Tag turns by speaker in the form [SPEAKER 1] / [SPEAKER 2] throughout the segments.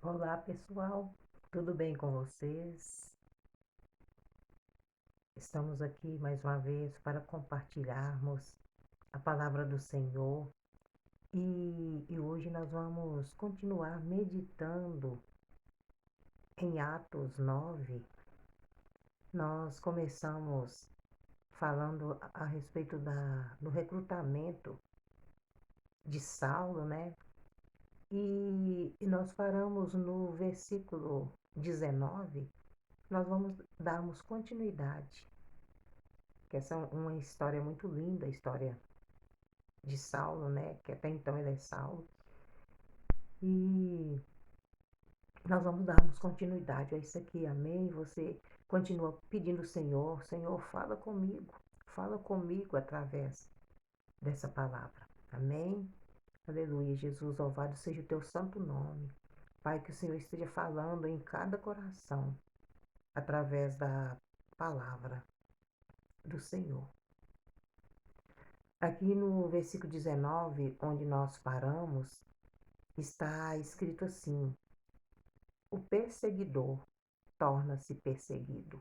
[SPEAKER 1] Olá, pessoal, tudo bem com vocês? Estamos aqui mais uma vez para compartilharmos a palavra do Senhor e hoje nós vamos continuar meditando em Atos 9. Nós começamos falando a respeito do recrutamento de Saulo, né? E nós paramos no versículo 19. Nós vamos darmos continuidade, que essa é uma história muito linda, a história de Saulo, né? Que até então ele é Saulo. E nós vamos darmos continuidade a isso aqui, amém? Você continua pedindo ao Senhor, Senhor, fala comigo através dessa palavra, amém? Aleluia, Jesus, louvado seja o teu santo nome. Pai, que o Senhor esteja falando em cada coração através da palavra do Senhor. Aqui no versículo 19, onde nós paramos, está escrito assim: o perseguidor torna-se perseguido.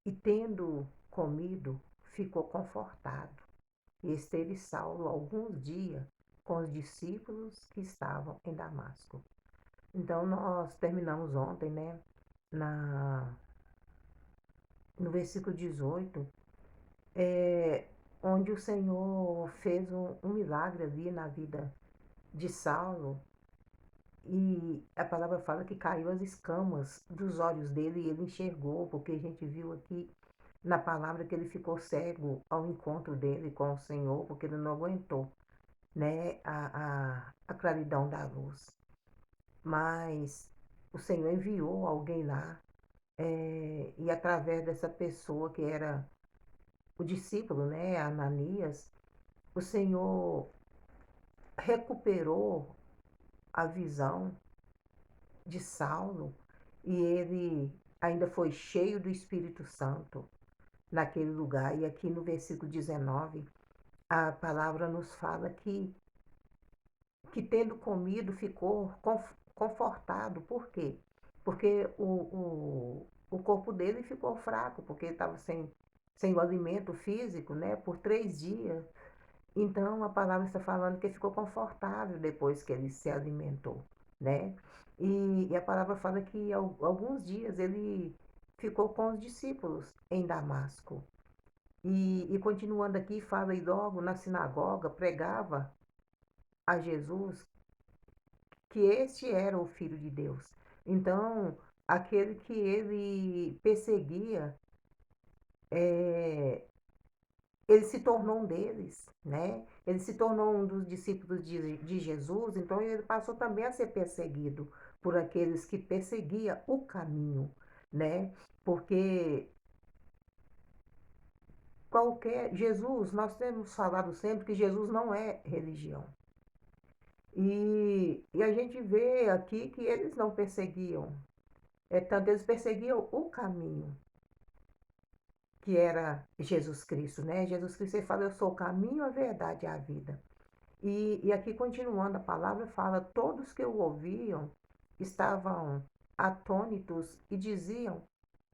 [SPEAKER 1] E tendo comido, ficou confortado. E esteve Saulo alguns dias com os discípulos que estavam em Damasco. Então nós terminamos ontem, né? Na, no versículo 18, é, onde o Senhor fez um milagre ali na vida de Saulo. E a palavra fala que caiu as escamas dos olhos dele e ele enxergou, porque a gente viu aqui na palavra que ele ficou cego ao encontro dele com o Senhor, porque ele não aguentou, né, a claridão da luz. Mas o Senhor enviou alguém lá, e através dessa pessoa que era o discípulo, né, Ananias, o Senhor recuperou a visão de Saulo e ele ainda foi cheio do Espírito Santo naquele lugar. E aqui no versículo 19, a palavra nos fala que tendo comido ficou confortado. Por quê? Porque o corpo dele ficou fraco, porque ele estava sem o alimento físico, né, por 3 dias. Então a palavra está falando que ele ficou confortável depois que ele se alimentou, né? E a palavra fala que alguns dias ele ficou com os discípulos em Damasco. E continuando aqui, fala e logo na sinagoga pregava a Jesus que este era o Filho de Deus. Então, aquele que ele perseguia, é, ele se tornou um deles, né? Ele se tornou um dos discípulos de Jesus, então ele passou também a ser perseguido por aqueles que perseguiam o caminho, né? Porque Jesus, nós temos falado sempre que Jesus não é religião. E a gente vê aqui que eles não perseguiam, tanto eles perseguiam o caminho, que era Jesus Cristo, né? Jesus Cristo ele fala, eu sou o caminho, a verdade e a vida. E aqui continuando a palavra fala, todos que o ouviam estavam atônitos e diziam,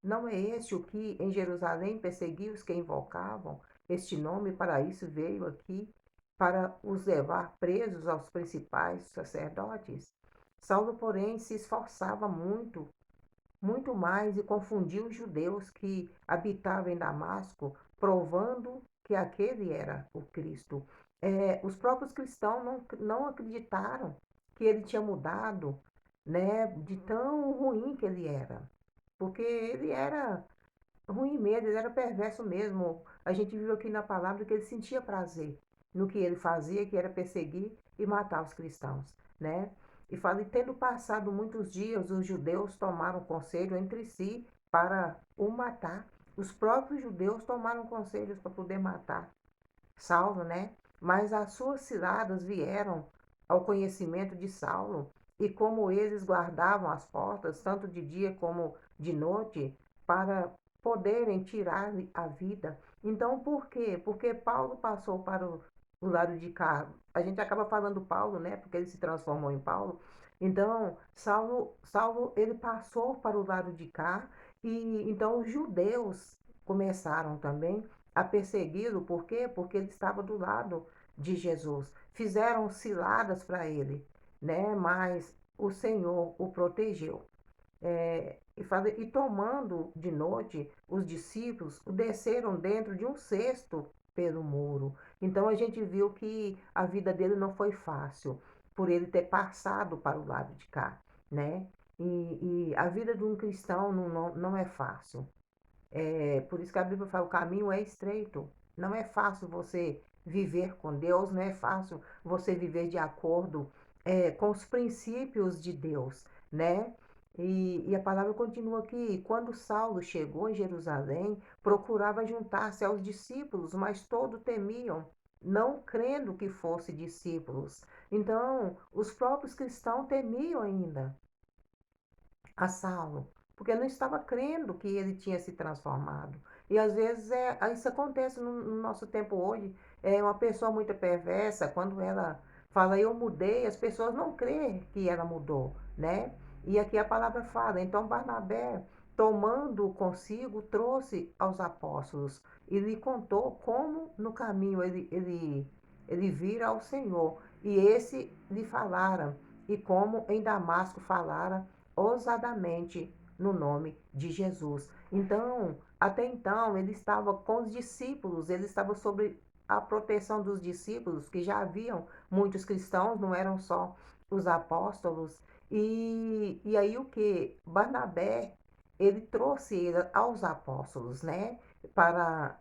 [SPEAKER 1] não é este o que em Jerusalém perseguiu os que invocavam este nome, para isso veio aqui, para os levar presos aos principais sacerdotes? Saulo, porém, se esforçava muito, muito mais, e confundiu os judeus que habitavam em Damasco, provando que aquele era o Cristo. Os próprios cristãos não acreditaram que ele tinha mudado, né, de tão ruim que ele era. Porque ele era ruim mesmo, ele era perverso mesmo. A gente viu aqui na palavra que ele sentia prazer no que ele fazia, que era perseguir e matar os cristãos, né? E fala, e tendo passado muitos dias, os judeus tomaram conselho entre si para o matar. Os próprios judeus tomaram conselhos para poder matar Saulo, né? Mas as suas ciladas vieram ao conhecimento de Saulo, e como eles guardavam as portas, tanto de dia como de noite, para poderem tirar-lhe a vida. Então, por quê? Porque Paulo passou para o lado de cá. A gente acaba falando Paulo, né? Porque ele se transformou em Paulo. Então, Saulo ele passou para o lado de cá e então os judeus começaram também a persegui-lo. Por quê? Porque ele estava do lado de Jesus. Fizeram ciladas para ele, né? Mas o Senhor o protegeu. E tomando de noite, os discípulos o desceram dentro de um cesto pelo muro. Então a gente viu que a vida dele não foi fácil, por ele ter passado para o lado de cá, né? E a vida de um cristão não é fácil. Por isso que a Bíblia fala, o caminho é estreito. Não é fácil você viver com Deus, não é fácil você viver de acordo com os princípios de Deus, né? E a palavra continua aqui, quando Saulo chegou em Jerusalém, procurava juntar-se aos discípulos, mas todos temiam, não crendo que fosse discípulos. Então, os próprios cristãos temiam ainda a Saulo, porque não estava crendo que ele tinha se transformado. E às vezes isso acontece no nosso tempo hoje. É uma pessoa muito perversa, quando ela fala eu mudei, as pessoas não creem que ela mudou, né? E aqui a palavra fala, então Barnabé, tomando consigo, trouxe aos apóstolos e lhe contou como no caminho ele vira ao Senhor. E esse lhe falaram, e como em Damasco falara ousadamente no nome de Jesus. Então, até então, ele estava com os discípulos, ele estava sobre a proteção dos discípulos, que já haviam muitos cristãos, não eram só os apóstolos. E aí o que? Barnabé, ele trouxe ele aos apóstolos, né? Para,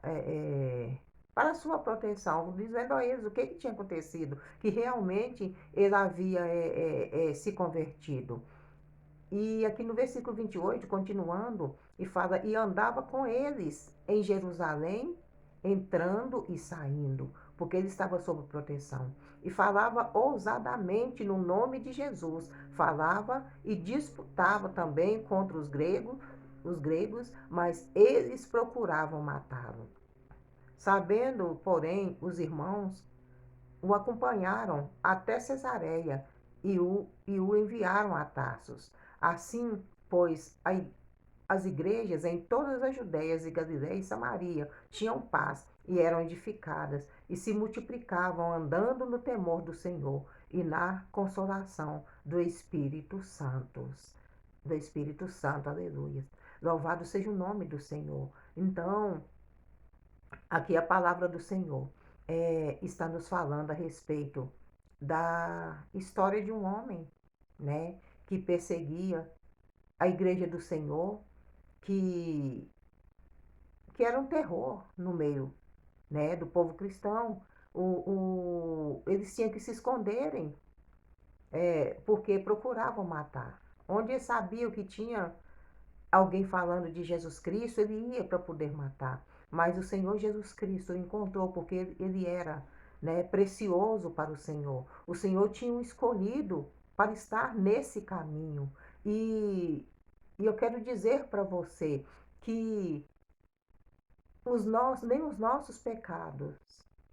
[SPEAKER 1] para a sua proteção, dizendo a eles o que tinha acontecido, que realmente ele havia se convertido. E aqui no versículo 28, continuando, e fala: E andava com eles em Jerusalém, entrando e saindo, porque ele estava sob proteção. E falava ousadamente no nome de Jesus. Falava e disputava também contra os gregos, mas eles procuravam matá-lo. Sabendo, porém, os irmãos o acompanharam até Cesareia e o enviaram a Tarsos. Assim, pois, as igrejas em todas as Judeias e Galiléia e Samaria tinham paz e eram edificadas e se multiplicavam andando no temor do Senhor e na consolação do Espírito Santo. Do Espírito Santo, aleluia. Louvado seja o nome do Senhor. Então, aqui a palavra do Senhor está nos falando a respeito da história de um homem, né, que perseguia a igreja do Senhor, que, que era um terror no meio, né, do povo cristão. Eles tinham que se esconderem, porque procuravam matar. Onde eles sabiam que tinha alguém falando de Jesus Cristo, ele ia para poder matar. Mas o Senhor Jesus Cristo o encontrou porque ele era, né, precioso para o Senhor. O Senhor tinha o escolhido para estar nesse caminho. E eu quero dizer para você que nem os nossos pecados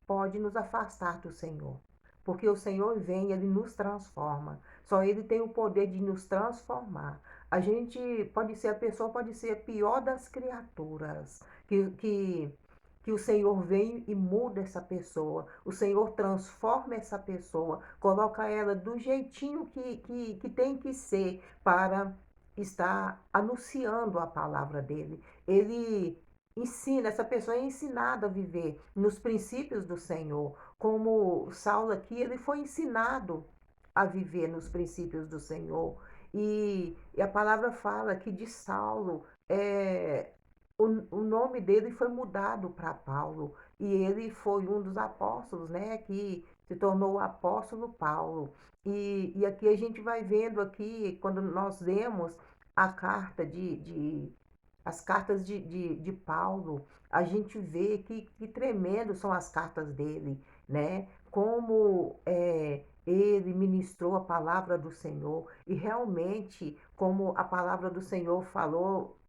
[SPEAKER 1] podem nos afastar do Senhor. Porque o Senhor vem e Ele nos transforma. Só Ele tem o poder de nos transformar. A gente a pessoa pode ser a pior das criaturas. Que o Senhor vem e muda essa pessoa. O Senhor transforma essa pessoa. Coloca ela do jeitinho que tem que ser para estar anunciando a palavra dele. Ele ensina, essa pessoa é ensinada a viver nos princípios do Senhor. Como Saulo aqui, ele foi ensinado a viver nos princípios do Senhor. E a palavra fala que de Saulo, o nome dele foi mudado para Paulo. E ele foi um dos apóstolos, né, que se tornou o apóstolo Paulo. E aqui a gente vai vendo aqui, quando nós lemos a carta as cartas de Paulo, a gente vê que tremendo são as cartas dele, né? Como ele ministrou a palavra do Senhor e realmente como a palavra do Senhor falou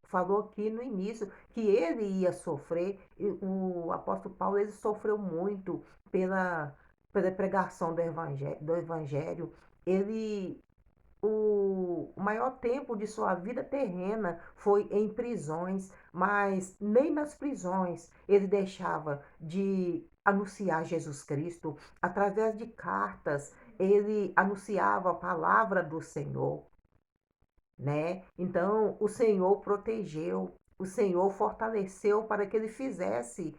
[SPEAKER 1] aqui no início que ele ia sofrer. O apóstolo Paulo ele sofreu muito pela pela pregação do evangelho, ele o maior tempo de sua vida terrena foi em prisões, mas nem nas prisões ele deixava de anunciar Jesus Cristo. Através de cartas, ele anunciava a palavra do Senhor, né? Então, o Senhor protegeu, o Senhor fortaleceu para que ele fizesse,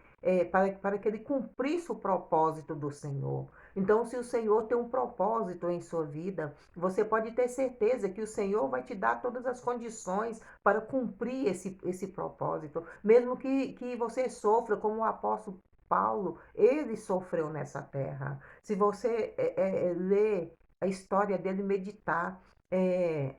[SPEAKER 1] para que ele cumprisse o propósito do Senhor. Então, se o Senhor tem um propósito em sua vida, você pode ter certeza que o Senhor vai te dar todas as condições para cumprir esse propósito, mesmo que você sofra, como o apóstolo Paulo, ele sofreu nessa terra. Se você ler a história dele, meditar,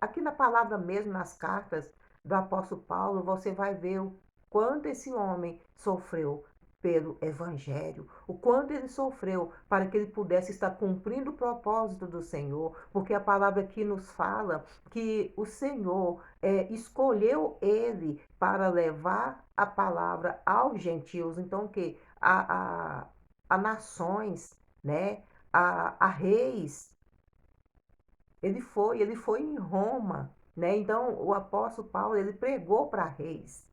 [SPEAKER 1] aqui na palavra mesmo, nas cartas do apóstolo Paulo, você vai ver o quanto esse homem sofreu pelo evangelho, o quanto ele sofreu para que ele pudesse estar cumprindo o propósito do Senhor, porque a palavra aqui nos fala que o Senhor escolheu ele para levar a palavra aos gentios, então que a nações, né, a reis. Ele foi em Roma, né? Então o apóstolo Paulo, ele pregou para reis,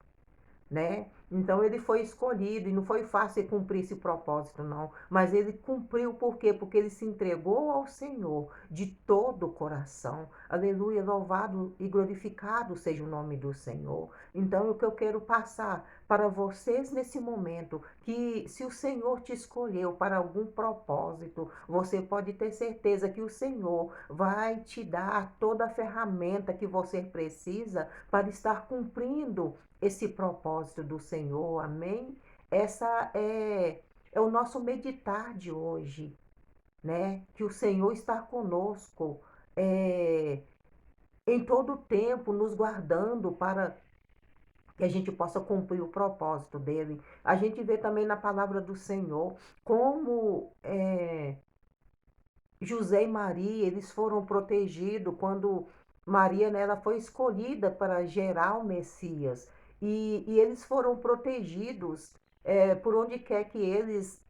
[SPEAKER 1] né? Então ele foi escolhido e não foi fácil cumprir esse propósito, não. Mas ele cumpriu por quê? Porque ele se entregou ao Senhor de todo o coração. Aleluia, louvado e glorificado seja o nome do Senhor. Então o que eu quero passar para vocês nesse momento, que se o Senhor te escolheu para algum propósito, você pode ter certeza que o Senhor vai te dar toda a ferramenta que você precisa para estar cumprindo esse propósito do Senhor, amém? Essa é o nosso meditar de hoje, né? Que o Senhor está conosco é, em todo o tempo, nos guardando para que a gente possa cumprir o propósito dele. A gente vê também na palavra do Senhor como José e Maria, eles foram protegidos quando Maria, né, ela foi escolhida para gerar o Messias. E eles foram protegidos por onde quer que eles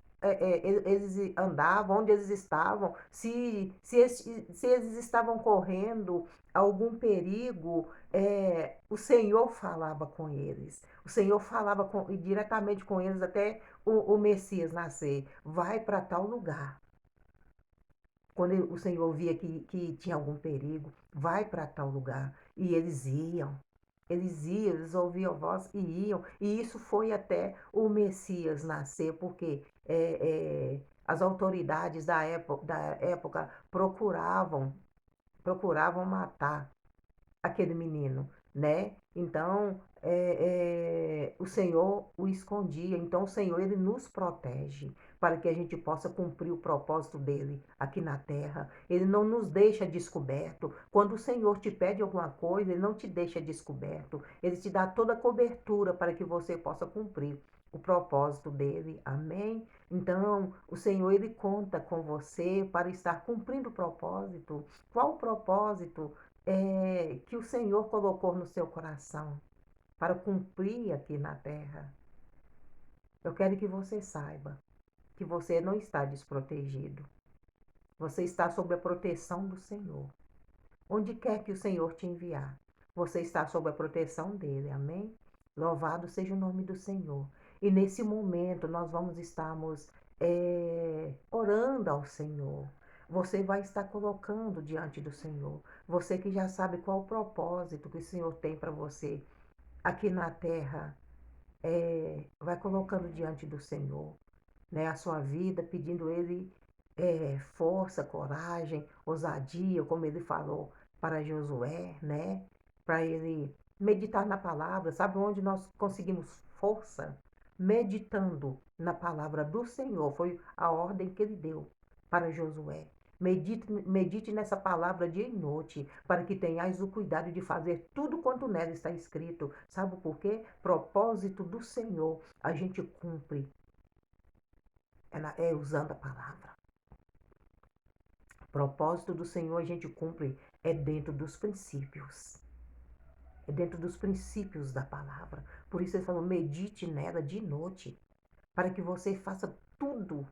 [SPEAKER 1] andavam, onde eles estavam, se eles estavam correndo algum perigo, o Senhor falava com eles. O Senhor falava diretamente com eles até o Messias nascer. Vai para tal lugar. Quando o Senhor via que tinha algum perigo, vai para tal lugar. E eles ouviam a voz e iam. E isso foi até o Messias nascer, porque as autoridades da época procuravam matar aquele menino, né? Então, o Senhor o escondia. Então, o Senhor, ele nos protege para que a gente possa cumprir o propósito dele aqui na terra. Ele não nos deixa descoberto. Quando o Senhor te pede alguma coisa, ele não te deixa descoberto. Ele te dá toda a cobertura para que você possa cumprir o propósito dele. Amém? Então, o Senhor, ele conta com você para estar cumprindo o propósito. Qual o propósito que o Senhor colocou no seu coração para cumprir aqui na terra? Eu quero que você saiba que você não está desprotegido. Você está sob a proteção do Senhor. Onde quer que o Senhor te enviar, você está sob a proteção dele. Amém? Louvado seja o nome do Senhor. E nesse momento nós vamos estarmos orando ao Senhor. Você vai estar colocando diante do Senhor. Você que já sabe qual o propósito que o Senhor tem para você aqui na terra, vai colocando diante do Senhor, né, a sua vida, pedindo Ele força, coragem, ousadia, como Ele falou para Josué, né, para ele meditar na palavra. Sabe onde nós conseguimos força? Meditando na palavra do Senhor. Foi a ordem que Ele deu para Josué. Medite nessa palavra dia e noite, para que tenhais o cuidado de fazer tudo quanto nela está escrito. Sabe por quê? Propósito do Senhor a gente cumpre usando a palavra. Propósito do Senhor a gente cumpre dentro dos princípios. É dentro dos princípios da palavra. Por isso ele falou, medite nela de noite, para que você faça tudo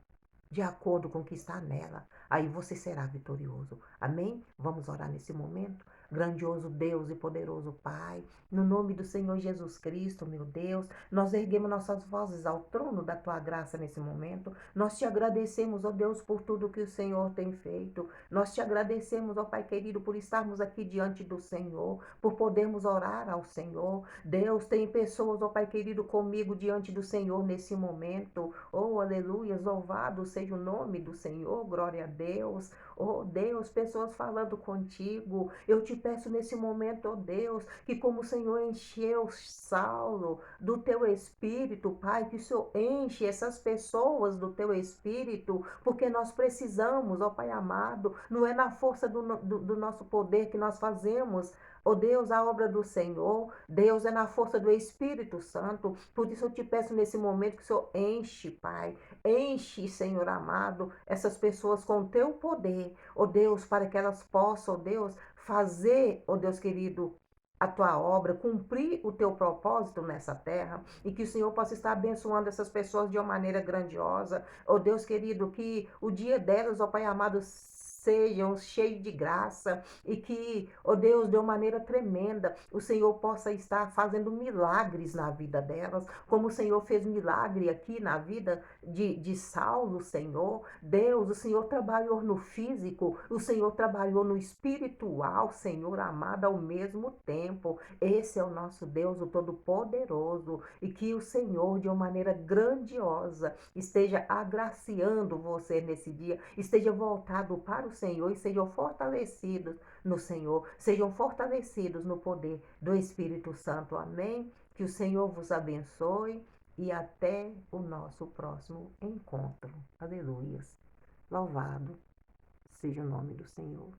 [SPEAKER 1] de acordo com o que está nela. Aí você será vitorioso. Amém? Vamos orar nesse momento. Grandioso Deus e poderoso Pai, no nome do Senhor Jesus Cristo, meu Deus, nós erguemos nossas vozes ao trono da tua graça nesse momento. Nós te agradecemos, ó Deus, por tudo que o Senhor tem feito. Nós te agradecemos, ó Pai querido, por estarmos aqui diante do Senhor, por podermos orar ao Senhor. Deus, tem pessoas, ó Pai querido, comigo diante do Senhor nesse momento. Oh, aleluia, louvado seja o nome do Senhor, glória a Deus. Oh, Deus, pessoas falando contigo. Eu te peço nesse momento, oh Deus, que como o Senhor encheu Saulo do teu espírito, Pai, que o Senhor enche essas pessoas do teu espírito, porque nós precisamos, ó Pai amado, não é na força do nosso poder que nós fazemos, ó Deus, a obra do Senhor. Deus, é na força do Espírito Santo. Por isso eu te peço nesse momento que o Senhor enche, Pai, enche, Senhor amado, essas pessoas com o teu poder, ó Deus, para que elas possam, ó Deus, fazer, ó Deus querido, a tua obra, cumprir o teu propósito nessa terra, e que o Senhor possa estar abençoando essas pessoas de uma maneira grandiosa. Ó Deus querido, que o dia delas, ó Pai amado, sejam cheios de graça, e que, ó Deus, de uma maneira tremenda, o Senhor possa estar fazendo milagres na vida delas, como o Senhor fez milagre aqui na vida de Saulo, Senhor. Deus, o Senhor trabalhou no físico, o Senhor trabalhou no espiritual, Senhor amado, ao mesmo tempo. Esse é o nosso Deus, o Todo-Poderoso, e que o Senhor, de uma maneira grandiosa, esteja agraciando você nesse dia, esteja voltado para o Senhor e sejam fortalecidos no Senhor, sejam fortalecidos no poder do Espírito Santo. Amém? Que o Senhor vos abençoe e até o nosso próximo encontro. Aleluias. Louvado seja o nome do Senhor.